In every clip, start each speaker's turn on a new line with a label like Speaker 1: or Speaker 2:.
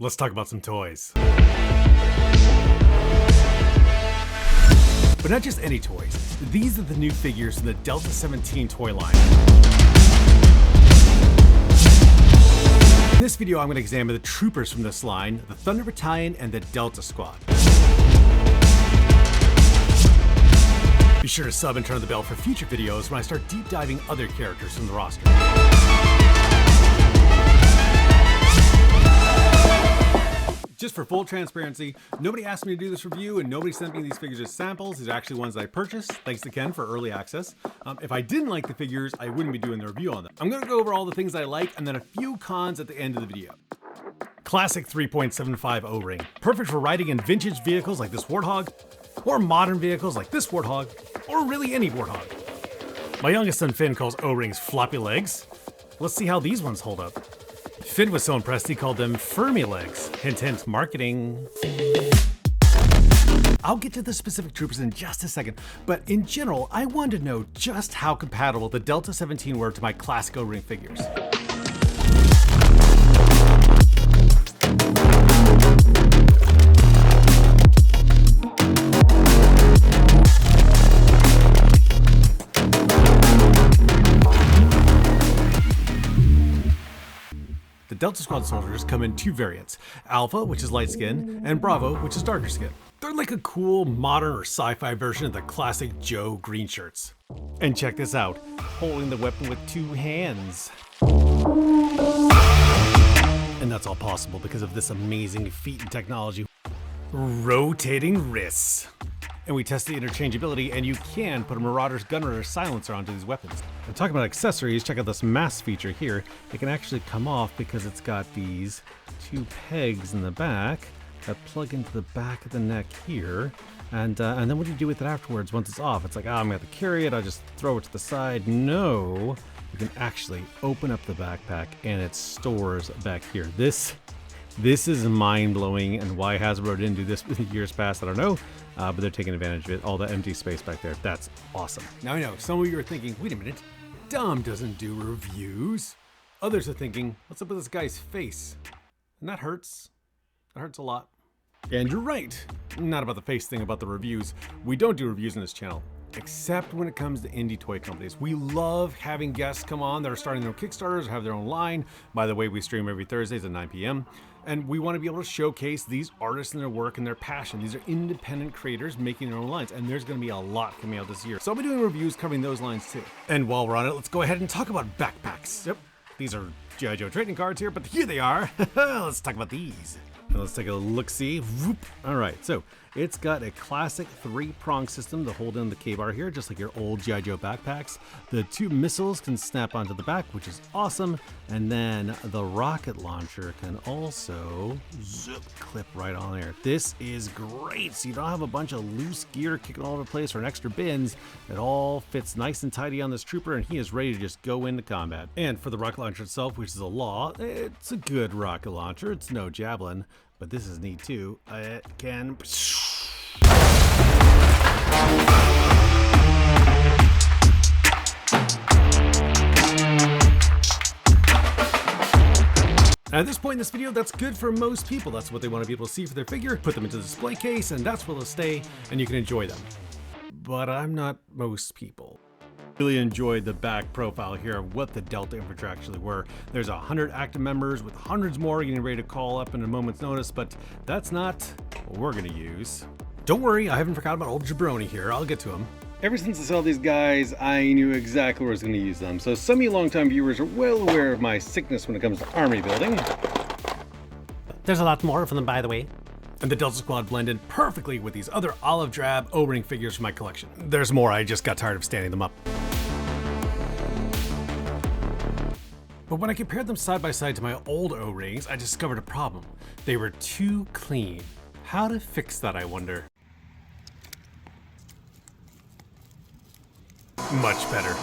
Speaker 1: Let's talk about some toys. But not just any toys. These are the new figures from the Delta 17 toy line. In this video, I'm going to examine the troopers from this line, the Thunder Battalion and the Delta Squad. Be sure to sub and turn on the bell for future videos when I start deep diving other characters from the roster. Just for full transparency, nobody asked me to do this review and nobody sent me these figures as samples. These are actually ones that I purchased, thanks to Ken for early access. If I didn't like the figures, I wouldn't be doing the review on them. I'm gonna go over all the things I like and then a few cons at the end of the video. Classic 3.75 O-ring. Perfect for riding in vintage vehicles like this Warthog, or modern vehicles like this Warthog, or really any Warthog. My youngest son Finn calls O-rings floppy legs. Let's see how these ones hold up. Finn was so impressed he called them Fermi legs. Hint, hint, marketing. I'll get to the specific troopers in just a second, but in general, I wanted to know just how compatible the Delta 17 were to my classic O-ring figures. Delta Squad soldiers come in two variants, Alpha, which is light skin, and Bravo, which is darker skin. They're like a cool, modern or sci-fi version of the classic Joe green shirts. And check this out, holding the weapon with two hands. And that's all possible because of this amazing feat and technology. Rotating wrists. And we test the interchangeability, and you can put a Marauder's Gunrunner silencer onto these weapons. And talking about accessories, check out this mask feature here. It can actually come off because it's got these two pegs in the back that plug into the back of the neck here. And then what do you do with it afterwards once it's off? It's like, I'm gonna have to carry it, I'll just throw it to the side. No, you can actually open up the backpack and it stores back here. This is mind-blowing, and why Hasbro didn't do this in years past, I don't know, but they're taking advantage of it. All the empty space back there, that's awesome. Now I know, some of you are thinking, wait a minute, Dom doesn't do reviews. Others are thinking, what's up with this guy's face? And that hurts. That hurts a lot. And you're right, not about the face thing, about the reviews. We don't do reviews on this channel, except when it comes to indie toy companies. We love having guests come on that are starting their own Kickstarters or have their own line. By the way, we stream every Thursdays at 9 p.m. And we want to be able to showcase these artists and their work and their passion. These are independent creators making their own lines, and there's going to be a lot coming out this year. So I'll be doing reviews covering those lines too. And while we're on it, let's go ahead and talk about backpacks. Yep, these are G.I. Joe trading cards here, but here they are. Let's talk about these. Now let's take a look-see. All right, so it's got a classic three-prong system to hold in the K-bar here, just like your old G.I. Joe backpacks. The two missiles can snap onto the back, which is awesome. And then the rocket launcher can also zip clip right on there. This is great, so you don't have a bunch of loose gear kicking all over the place or extra bins. It all fits nice and tidy on this trooper, and he is ready to just go into combat. And for the rocket launcher itself, which is a law, it's a good rocket launcher. It's no javelin. But this is neat too. It can... At this point in this video, that's good for most people. That's what they want to be able to see for their figure, put them into the display case, and that's where they'll stay, and you can enjoy them. But I'm not most people. Really enjoyed the back profile here of what the Delta Infantry actually were. There's 100 active members with hundreds more getting ready to call up in a moment's notice, but that's not what we're gonna use. Don't worry, I haven't forgotten about old Jabroni here. I'll get to him. Ever since I saw these guys, I knew exactly where I was gonna use them. So some of you longtime viewers are well aware of my sickness when it comes to army building.
Speaker 2: There's a lot more of them, by the way.
Speaker 1: And the Delta Squad blend in perfectly with these other olive drab O-ring figures from my collection. There's more, I just got tired of standing them up. But when I compared them side by side to my old O-rings, I discovered a problem. They were too clean. How to fix that, I wonder? Much better.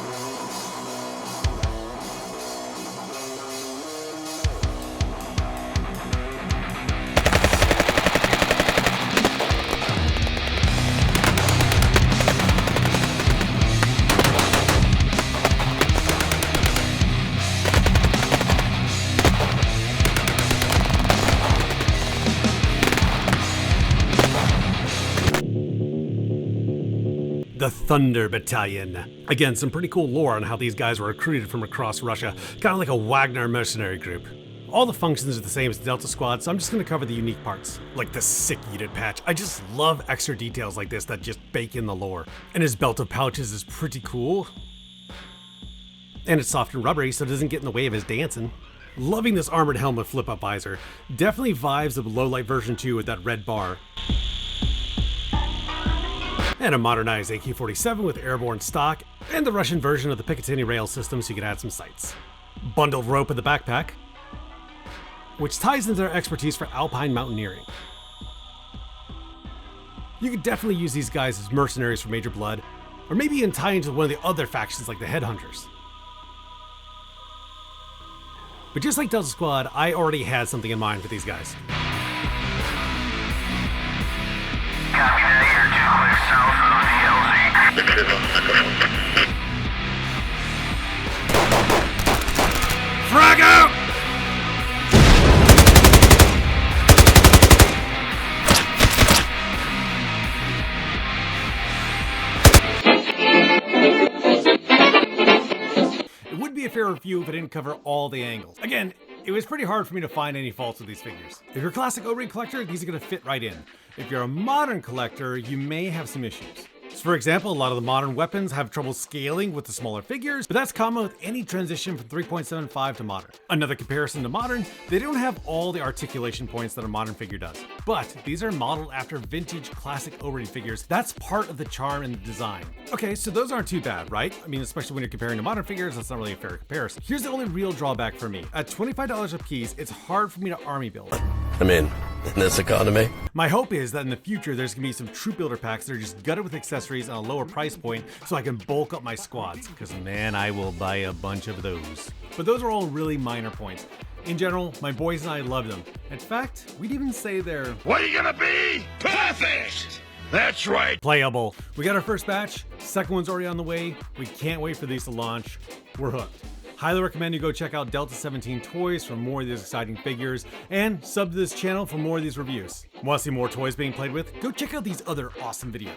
Speaker 1: the Thunder Battalion. Again, some pretty cool lore on how these guys were recruited from across Russia, kind of like a Wagner mercenary group. All the functions are the same as the Delta Squad, so I'm just going to cover the unique parts, like the sick unit patch. I just love extra details like this that just bake in the lore. And his belt of pouches is pretty cool. And it's soft and rubbery, so it doesn't get in the way of his dancing. Loving this armored helmet flip-up visor. Definitely vibes of low-light version 2 with that red bar. And a modernized AK-47 with airborne stock, and the Russian version of the Picatinny rail system so you can add some sights. Bundled rope in the backpack, which ties into their expertise for alpine mountaineering. You could definitely use these guys as mercenaries for Major Blood, or maybe even tie into one of the other factions like the Headhunters. But just like Delta Squad, I already had something in mind for these guys.
Speaker 3: Copy that, you're 2 clicks south of the LZ.
Speaker 1: Frag out! It would be a fair review if I didn't cover all the angles. Again, it was pretty hard for me to find any faults with these figures. If you're a classic O-ring collector, these are going to fit right in. If you're a modern collector, you may have some issues. So for example, a lot of the modern weapons have trouble scaling with the smaller figures, but that's common with any transition from 3.75 to modern. Another comparison to modern, they don't have all the articulation points that a modern figure does. But these are modeled after vintage classic O-ring figures. That's part of the charm and the design. Okay, so those aren't too bad, right? I mean, especially when you're comparing to modern figures, that's not really a fair comparison. Here's the only real drawback for me. At $25 a piece, it's hard for me to army build.
Speaker 4: I mean, in this economy.
Speaker 1: My hope is that in the future, there's gonna be some troop builder packs that are just gutted with accessories on a lower price point so I can bulk up my squads, because man, I will buy a bunch of those. But those are all really minor points. In general, my boys and I love them. In fact, we'd even say they're...
Speaker 5: What are you gonna be? Perfect! That's right.
Speaker 1: Playable. We got our first batch, second one's already on the way. We can't wait for these to launch. We're hooked. Highly recommend you go check out Delta 17 Toys for more of these exciting figures, and sub to this channel for more of these reviews. Want to see more toys being played with? Go check out these other awesome videos.